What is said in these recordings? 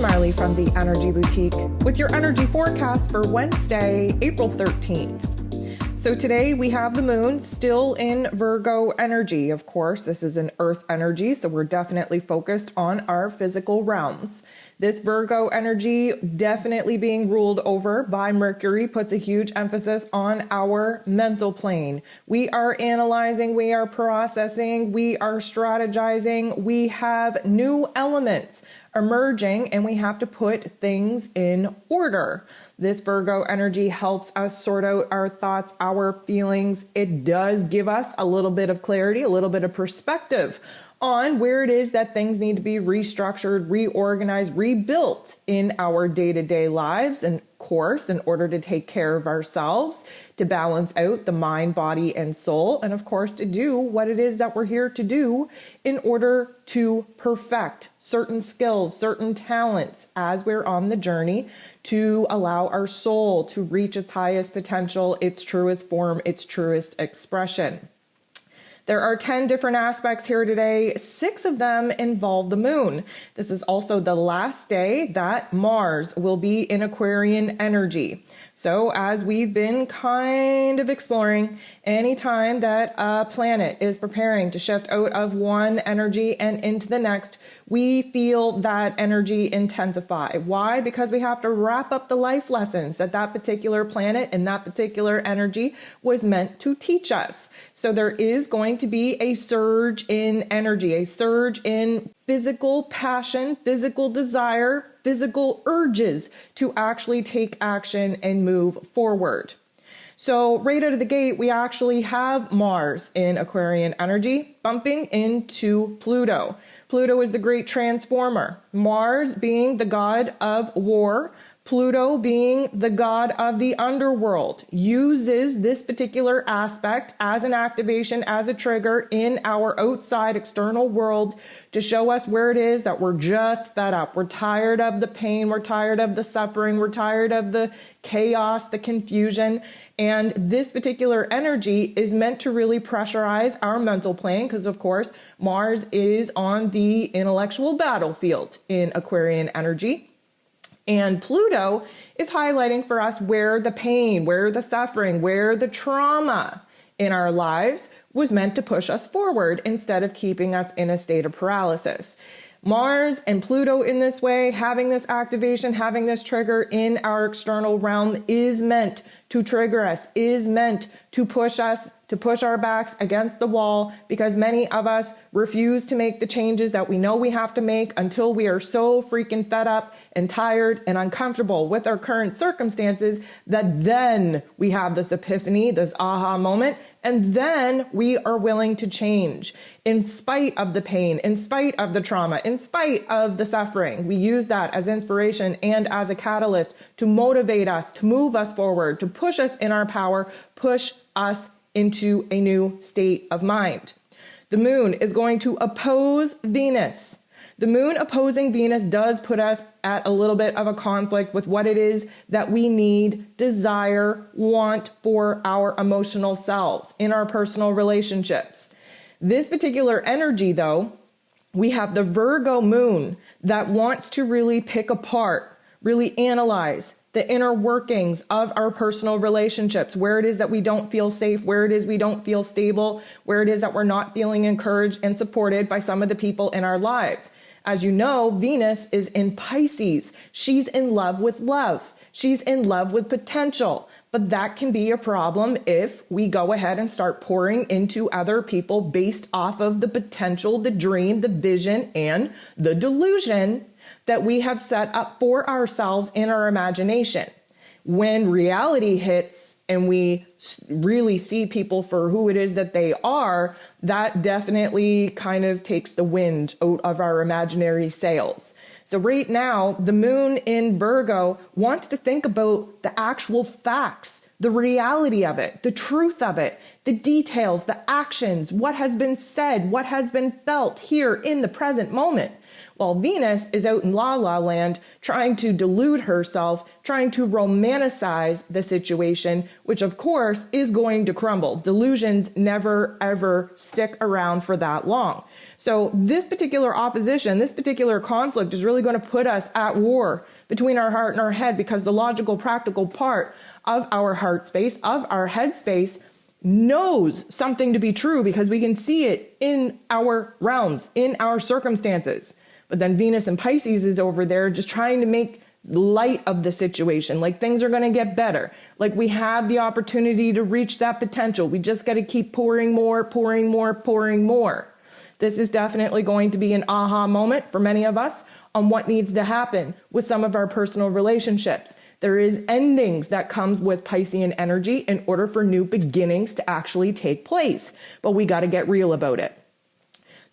Marley from the Energy Boutique with your energy forecast for Wednesday, April 13th. So today we have the moon still in Virgo energy. Of course, this is an earth energy, so we're definitely focused on our physical realms. This Virgo energy definitely being ruled over by Mercury puts a huge emphasis on our mental plane. We are analyzing, we are processing, we are strategizing, we have new elements emerging, and we have to put things in order. This Virgo energy helps us sort out our thoughts, our feelings. It does give us a little bit of clarity, a little bit of perspective on where it is that things need to be restructured, reorganized, rebuilt in our day-to-day lives. And of course, in order to take care of ourselves, to balance out the mind, body, and soul, and of course, to do what it is that we're here to do in order to perfect certain skills, certain talents as we're on the journey to allow our soul to reach its highest potential, its truest form, its truest expression. There are 10 different aspects here today. 6 of them involve the moon. This is also the last day that Mars will be in Aquarian energy. So as we've been kind of exploring, anytime that a planet is preparing to shift out of one energy and into the next, we feel that energy intensify. Why? Because we have to wrap up the life lessons that that particular planet and that particular energy was meant to teach us. So there is going to be a surge in energy, a surge in physical passion, physical desire, physical urges to actually take action and move forward. So right out of the gate, we actually have Mars in Aquarian energy bumping into Pluto. Pluto is the great transformer. Mars being the god of war, Pluto being the god of the underworld, uses this particular aspect as an activation, as a trigger in our outside external world to show us where it is that we're just fed up. We're tired of the pain. We're tired of the suffering. We're tired of the chaos, the confusion. And this particular energy is meant to really pressurize our mental plane because, of course, Mars is on the intellectual battlefield in Aquarian energy. And Pluto is highlighting for us where the pain, where the suffering, where the trauma in our lives was meant to push us forward instead of keeping us in a state of paralysis. Mars and Pluto in this way, having this activation, having this trigger in our external realm is meant to trigger us, is meant to push us, to push our backs against the wall, because many of us refuse to make the changes that we know we have to make until we are so freaking fed up and tired and uncomfortable with our current circumstances that then we have this epiphany, this aha moment, and then we are willing to change in spite of the pain, in spite of the trauma, in spite of the suffering. We use that as inspiration and as a catalyst to motivate us, to move us forward, to push us in our power, push us into a new state of mind. The moon is going to oppose Venus. The moon opposing Venus does put us at a little bit of a conflict with what it is that we need, desire, want for our emotional selves in our personal relationships. This particular energy, though, we have the Virgo moon that wants to really pick apart, really analyze the inner workings of our personal relationships, where it is that we don't feel safe, where it is we don't feel stable, where it is that we're not feeling encouraged and supported by some of the people in our lives. As you know, Venus is in Pisces. She's in love with love. She's in love with potential. But that can be a problem if we go ahead and start pouring into other people based off of the potential, the dream, the vision, and the delusion that we have set up for ourselves in our imagination. When reality hits and we really see people for who it is that they are, that definitely kind of takes the wind out of our imaginary sails. So right now, the moon in Virgo wants to think about the actual facts, the reality of it, the truth of it, the details, the actions, what has been said, what has been felt here in the present moment. while Venus is out in la la land trying to delude herself, trying to romanticize the situation, which of course is going to crumble. Delusions never ever stick around for that long. So this particular opposition, this particular conflict is really going to put us at war between our heart and our head, because the logical, practical part of our heart space, of our head space, knows something to be true because we can see it in our realms, in our circumstances. But then Venus and Pisces is over there just trying to make light of the situation, like things are going to get better, like we have the opportunity to reach that potential. We just got to keep pouring more, pouring more, pouring more. This is definitely going to be an aha moment for many of us on what needs to happen with some of our personal relationships. There is endings that comes with Piscean energy in order for new beginnings to actually take place, but we got to get real about it.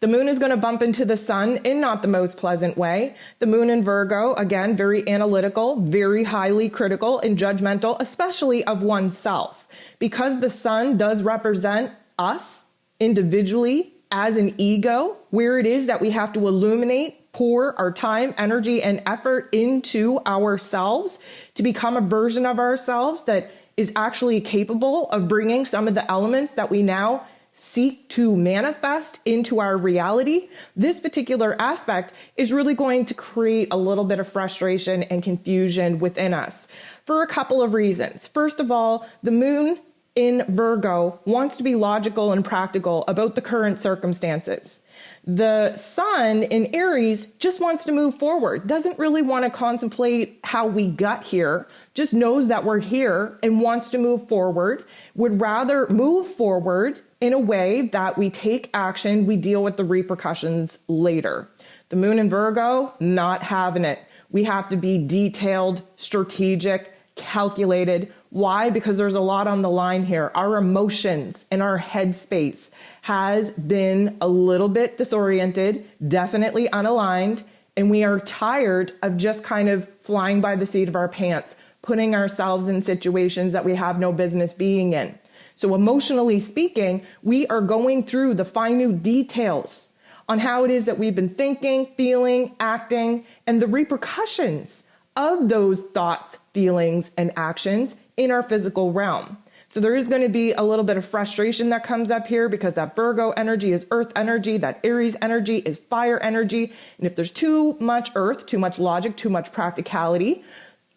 The moon is going to bump into the sun in not the most pleasant way. The moon in Virgo, again, very analytical, very highly critical and judgmental, especially of oneself, because the sun does represent us individually as an ego, where it is that we have to illuminate, pour our time, energy, and effort into ourselves to become a version of ourselves that is actually capable of bringing some of the elements that we now seek to manifest into our reality. This particular aspect is really going to create a little bit of frustration and confusion within us for a couple of reasons. First of all, the moon in Virgo wants to be logical and practical about the current circumstances. The sun in Aries just wants to move forward, doesn't really want to contemplate how we got here, just knows that we're here and wants to move forward, would rather move forward in a way that we take action, we deal with the repercussions later. The moon in Virgo, not having it. We have to be detailed, strategic, calculated. Why? Because there's a lot on the line here. Our emotions and our headspace has been a little bit disoriented, definitely unaligned, and we are tired of just kind of flying by the seat of our pants, putting ourselves in situations that we have no business being in. So emotionally speaking, we are going through the minute details on how it is that we've been thinking, feeling, acting, and the repercussions of those thoughts, feelings, and actions in our physical realm. So there is going to be a little bit of frustration that comes up here because that Virgo energy is earth energy, that Aries energy is fire energy. And if there's too much earth, too much logic, too much practicality,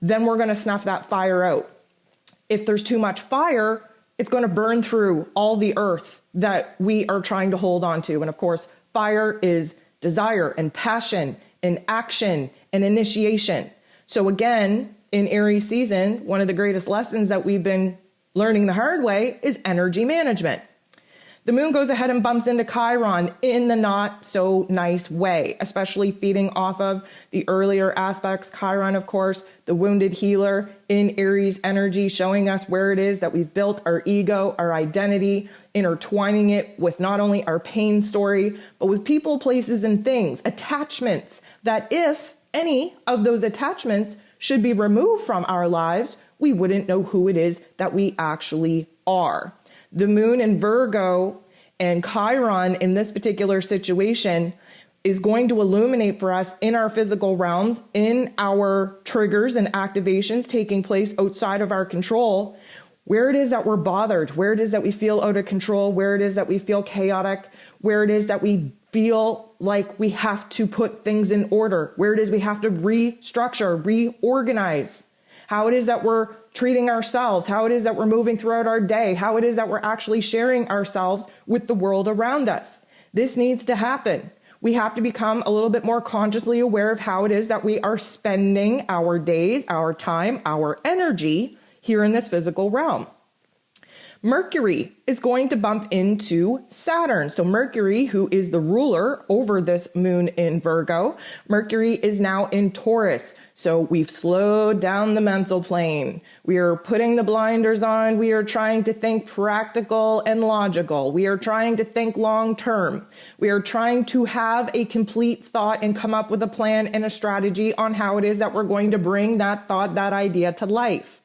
then we're going to snuff that fire out. If there's too much fire, it's going to burn through all the earth that we are trying to hold on to. And of course, fire is desire and passion and action and initiation. So again, in Aries season, one of the greatest lessons that we've been learning the hard way is energy management. The moon goes ahead and bumps into Chiron in the not so nice way, especially feeding off of the earlier aspects. Chiron, of course, the wounded healer in Aries energy, showing us where it is that we've built our ego, our identity, intertwining it with not only our pain story, but with people, places, and things, attachments that if any of those attachments should be removed from our lives, we wouldn't know who it is that we actually are. The moon in Virgo and Chiron in this particular situation is going to illuminate for us in our physical realms, in our triggers and activations taking place outside of our control, where it is that we're bothered, where it is that we feel out of control, where it is that we feel chaotic, where it is that we feel like we have to put things in order, where it is we have to restructure, reorganize, how it is that we're treating ourselves, how it is that we're moving throughout our day, how it is that we're actually sharing ourselves with the world around us. This needs to happen. We have to become a little bit more consciously aware of how it is that we are spending our days, our time, our energy here in this physical realm. Mercury is going to bump into Saturn. So Mercury, who is the ruler over this moon in Virgo, Mercury is now in Taurus. So we've slowed down the mental plane. We are putting the blinders on. We are trying to think practical and logical. We are trying to think long term. We are trying to have a complete thought and come up with a plan and a strategy on how it is that we're going to bring that thought, that idea to life.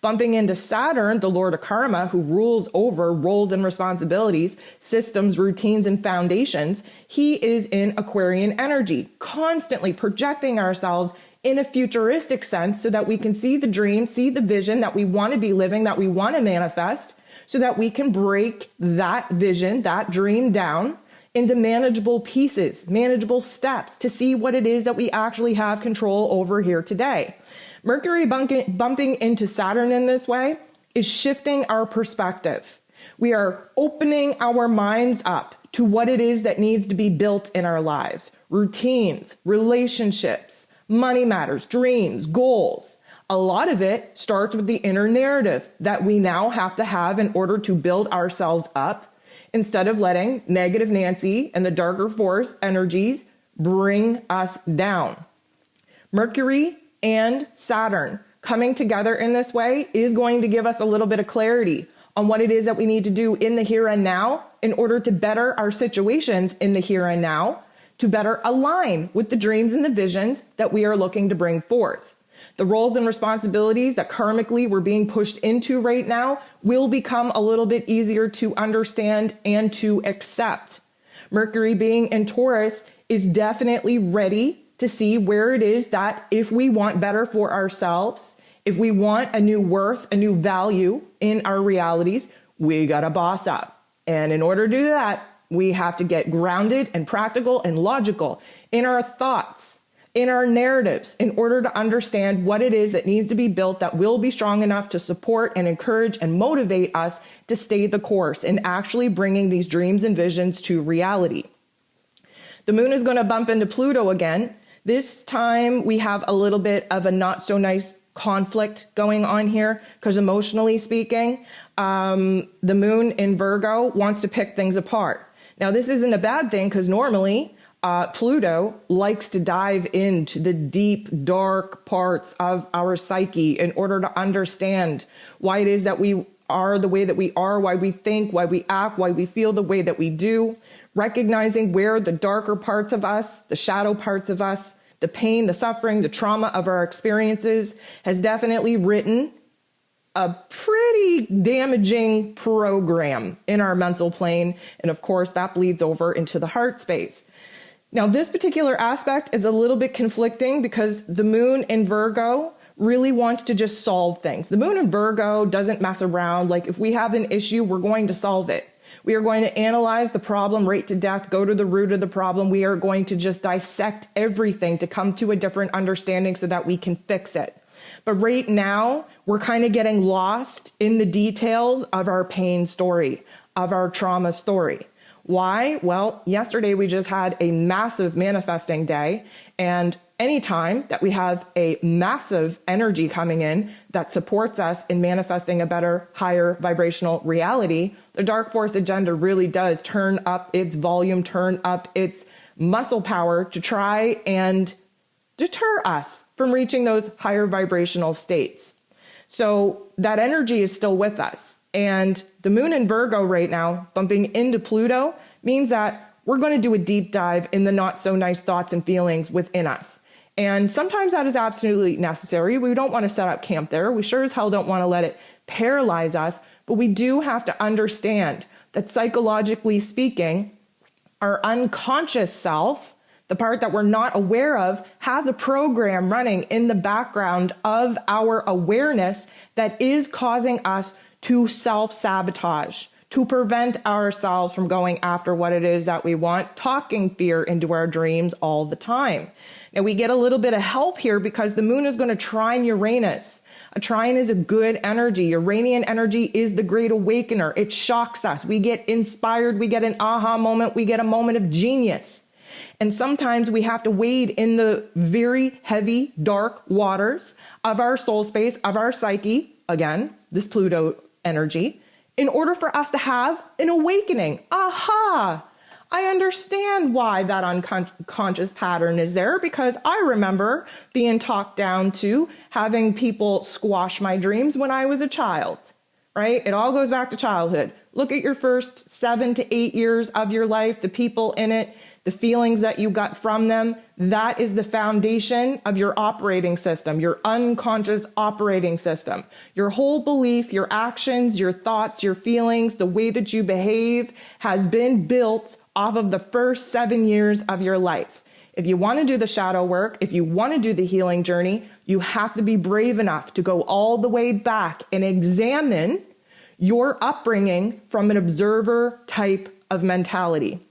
Bumping into Saturn, the Lord of Karma, who rules over roles and responsibilities, systems, routines, and foundations, he is in Aquarian energy, constantly projecting ourselves in a futuristic sense so that we can see the dream, see the vision that we want to be living, that we want to manifest, so that we can break that vision, that dream down into manageable pieces, manageable steps to see what it is that we actually have control over here today. Mercury bumping into Saturn in this way is shifting our perspective. We are opening our minds up to what it is that needs to be built in our lives. Routines, relationships, money matters, dreams, goals. A lot of it starts with the inner narrative that we now have to have in order to build ourselves up, instead of letting negative Nancy and the darker force energies bring us down. Mercury and Saturn coming together in this way is going to give us a little bit of clarity on what it is that we need to do in the here and now in order to better our situations in the here and now, to better align with the dreams and the visions that we are looking to bring forth. The roles and responsibilities that karmically we're being pushed into right now will become a little bit easier to understand and to accept. Mercury being in Taurus is definitely ready to see where it is that if we want better for ourselves, if we want a new worth, a new value in our realities, we gotta boss up. And in order to do that, we have to get grounded and practical and logical in our thoughts, in our narratives, in order to understand what it is that needs to be built that will be strong enough to support and encourage and motivate us to stay the course in actually bringing these dreams and visions to reality. The moon is going to bump into Pluto again. This time we have a little bit of a not so nice conflict going on here because emotionally speaking, the moon in Virgo wants to pick things apart. Now, this isn't a bad thing because normally Pluto likes to dive into the deep, dark parts of our psyche in order to understand why it is that we are the way that we are, why we think, why we act, why we feel the way that we do, recognizing where the darker parts of us, the shadow parts of us, the pain, the suffering, the trauma of our experiences has definitely written a pretty damaging program in our mental plane. And of course, that bleeds over into the heart space. Now, this particular aspect is a little bit conflicting because the moon in Virgo really wants to just solve things. The moon in Virgo doesn't mess around. Like if we have an issue, we're going to solve it. We are going to analyze the problem right to death, go to the root of the problem. We are going to just dissect everything to come to a different understanding so that we can fix it. But right now, we're kind of getting lost in the details of our pain story, of our trauma story. Why? Well, yesterday we just had a massive manifesting day, and anytime that we have a massive energy coming in that supports us in manifesting a better, higher vibrational reality, the dark force agenda really does turn up its volume, turn up its muscle power to try and deter us from reaching those higher vibrational states. So that energy is still with us. And the moon in Virgo right now, bumping into Pluto, means that we're going to do a deep dive in the not so nice thoughts and feelings within us. And sometimes that is absolutely necessary. We don't want to set up camp there. We sure as hell don't want to let it paralyze us. But we do have to understand that psychologically speaking, our unconscious self, the part that we're not aware of, has a program running in the background of our awareness that is causing us to self-sabotage, to prevent ourselves from going after what it is that we want, talking fear into our dreams all the time. Now, we get a little bit of help here because the moon is going to trine Uranus. A trine is a good energy. Uranian energy is the great awakener. It shocks us. We get inspired. We get an aha moment. We get a moment of genius. And sometimes we have to wade in the very heavy, dark waters of our soul space, of our psyche, again, this Pluto energy, in order for us to have an awakening. Aha! I understand why that unconscious pattern is there, because I remember being talked down to having people squash my dreams when I was a child, right? It all goes back to childhood. Look at your first 7 to 8 years of your life, the people in it, the feelings that you got from them, that is the foundation of your operating system, your unconscious operating system. Your whole belief, your actions, your thoughts, your feelings, the way that you behave has been built off of the first 7 years of your life. If you want to do the shadow work, if you want to do the healing journey, you have to be brave enough to go all the way back and examine your upbringing from an observer type of mentality.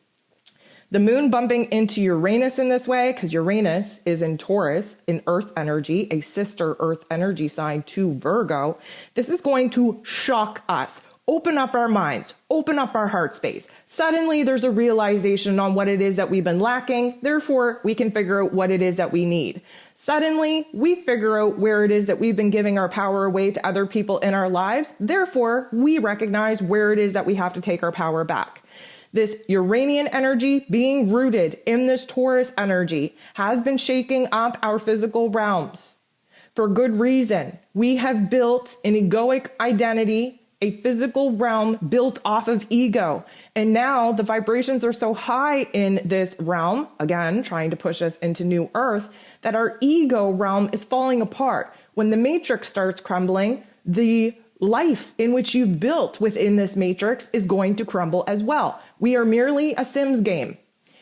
The moon bumping into Uranus in this way, because Uranus is in Taurus, in Earth energy, a sister Earth energy sign to Virgo, this is going to shock us. Open up our minds, open up our heart space. Suddenly there's a realization on what it is that we've been lacking. Therefore, we can figure out what it is that we need. Suddenly, we figure out where it is that we've been giving our power away to other people in our lives. Therefore, we recognize where it is that we have to take our power back. This Uranian energy being rooted in this Taurus energy has been shaking up our physical realms. For good reason. We have built an egoic identity, a physical realm built off of ego. And now the vibrations are so high in this realm, again, trying to push us into new earth, that our ego realm is falling apart. When the matrix starts crumbling, the life in which you've built within this matrix is going to crumble as well. We are merely a Sims game.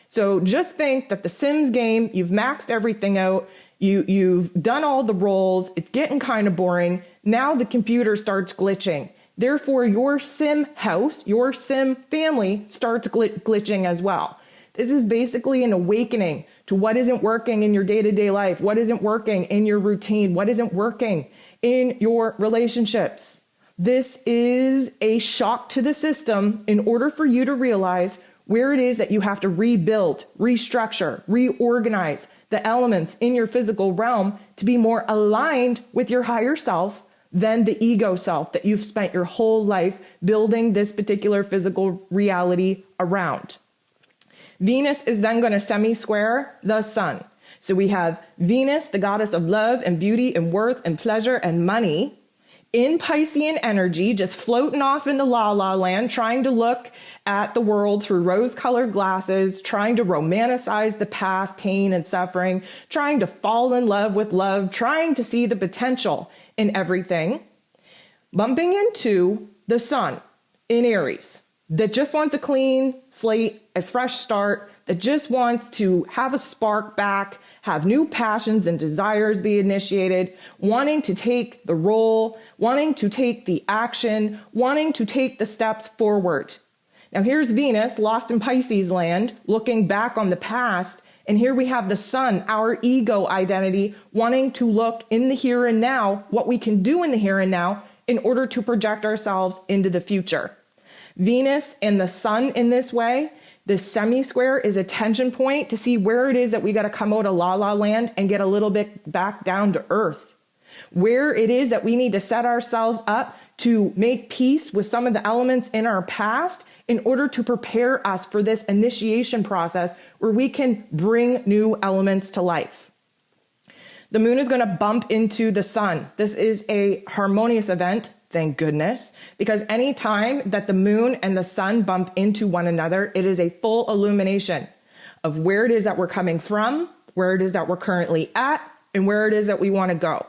So just think that the Sims game, you've maxed everything out, you've done all the roles, it's getting kind of boring. Now the computer starts glitching. Therefore, your sim house, your sim family starts glitching as well. This is basically an awakening to what isn't working in your day-to-day life, what isn't working in your routine, what isn't working in your relationships. This is a shock to the system in order for you to realize where it is that you have to rebuild, restructure, reorganize the elements in your physical realm to be more aligned with your higher self than the ego self that you've spent your whole life building this particular physical reality around. Venus is then going to semi-square the sun. So we have Venus, the goddess of love and beauty and worth and pleasure and money, in Piscean energy, just floating off in the la-la land, trying to look at the world through rose-colored glasses, trying to romanticize the past pain and suffering, trying to fall in love with love, trying to see the potential in everything, bumping into the sun in Aries that just wants a clean slate, a fresh start, that just wants to have a spark back, have new passions and desires be initiated, wanting to take the role, wanting to take the action, wanting to take the steps forward. Now here's Venus, lost in Pisces land, looking back on the past. And here we have the sun, our ego identity, wanting to look in the here and now, what we can do in the here and now in order to project ourselves into the future. Venus and the sun in this way, this semi-square is a tension point to see where it is that we got to come out of la-la land and get a little bit back down to earth. Where it is that we need to set ourselves up to make peace with some of the elements in our past in order to prepare us for this initiation process where we can bring new elements to life. The moon is going to bump into the sun. This is a harmonious event, thank goodness, because any time that the moon and the sun bump into one another, it is a full illumination of where it is that we're coming from, where it is that we're currently at, and where it is that we want to go.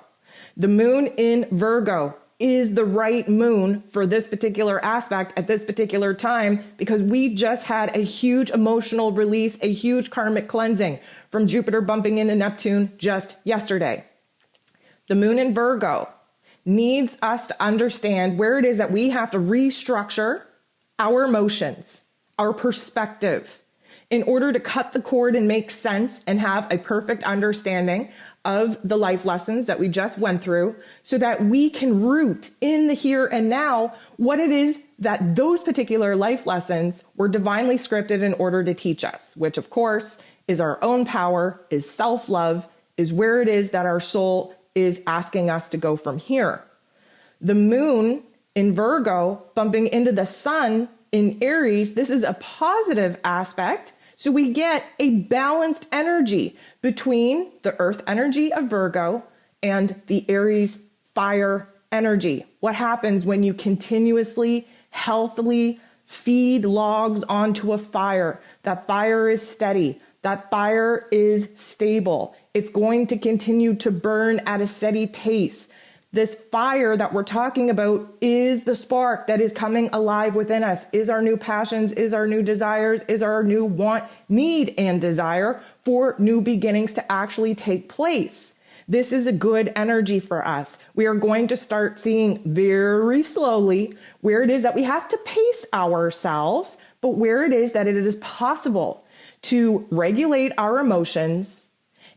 The moon in Virgo is the right moon for this particular aspect at this particular time because we just had a huge emotional release, a huge karmic cleansing from Jupiter bumping into Neptune just yesterday. The moon in Virgo needs us to understand where it is that we have to restructure our emotions, our perspective, in order to cut the cord and make sense and have a perfect understanding of the life lessons that we just went through so that we can root in the here and now what it is that those particular life lessons were divinely scripted in order to teach us, which of course is our own power, is self-love, is where it is that our soul is asking us to go from here. The moon in Virgo bumping into the sun in Aries, this is a positive aspect. So we get a balanced energy between the earth energy of Virgo and the Aries fire energy. What happens when you continuously, healthily feed logs onto a fire. That fire is steady. That fire is stable. It's going to continue to burn at a steady pace. This fire that we're talking about is the spark that is coming alive within us, is our new passions, is our new desires, is our new want, need, and desire for new beginnings to actually take place. This is a good energy for us. We are going to start seeing very slowly where it is that we have to pace ourselves, but where it is that it is possible to regulate our emotions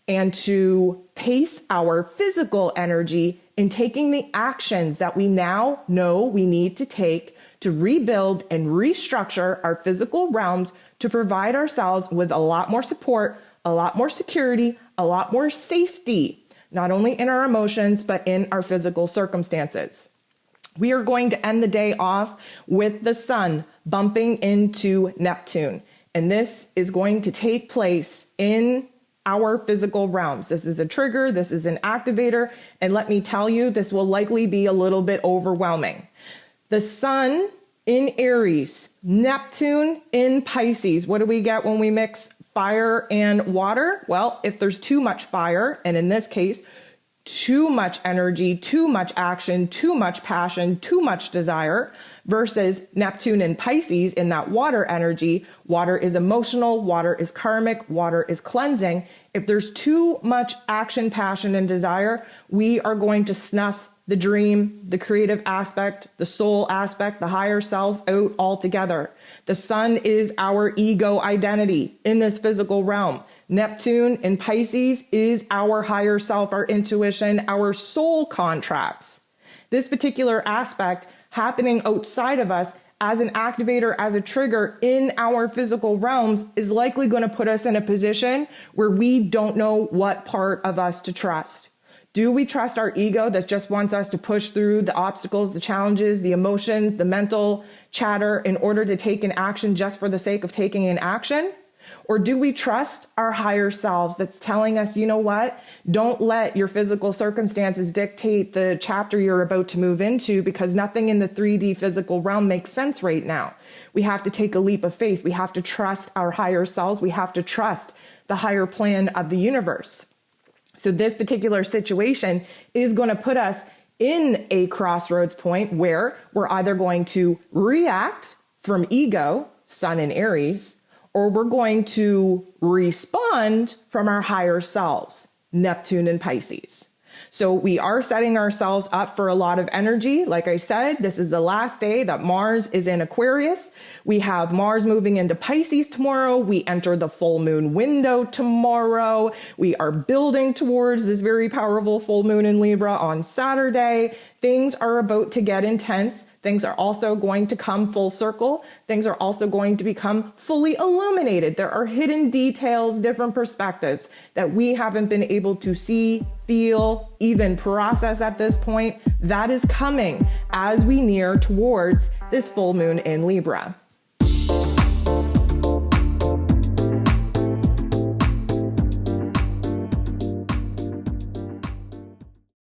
and to pace our physical energy in taking the actions that we now know we need to take to rebuild and restructure our physical realms to provide ourselves with a lot more support, a lot more security, a lot more safety, not only in our emotions, but in our physical circumstances. We are going to end the day off with the sun bumping into Neptune. And this is going to take place in our physical realms. This is a trigger, this is an activator, and let me tell you, this will likely be a little bit overwhelming. The sun in Aries, Neptune in Pisces. What do we get when we mix fire and water? Well, if there's too much fire, and in this case, too much energy, too much action, too much passion, too much desire, versus Neptune and Pisces in that water energy. Water is emotional, water is karmic, water is cleansing. If there's too much action, passion, and desire, we are going to snuff the dream, the creative aspect, the soul aspect, the higher self out altogether. The sun is our ego identity in this physical realm. Neptune in Pisces is our higher self, our intuition, our soul contracts. This particular aspect happening outside of us as an activator, as a trigger in our physical realms is likely going to put us in a position where we don't know what part of us to trust. Do we trust our ego that just wants us to push through the obstacles, the challenges, the emotions, the mental chatter in order to take an action just for the sake of taking an action? Or do we trust our higher selves that's telling us, you know what? Don't let your physical circumstances dictate the chapter you're about to move into, because nothing in the 3D physical realm makes sense right now. We have to take a leap of faith. We have to trust our higher selves. We have to trust the higher plan of the universe. So this particular situation is going to put us in a crossroads point where we're either going to react from ego, Sun in Aries, or we're going to respond from our higher selves, Neptune and Pisces. So we are setting ourselves up for a lot of energy. Like I said, this is the last day that Mars is in Aquarius. We have Mars moving into Pisces tomorrow. We enter the full moon window tomorrow. We are building towards this very powerful full moon in Libra on Saturday. Things are about to get intense. Things are also going to come full circle. Things are also going to become fully illuminated. There are hidden details, different perspectives that we haven't been able to see, feel, even process at this point. That is coming as we near towards this full moon in Libra.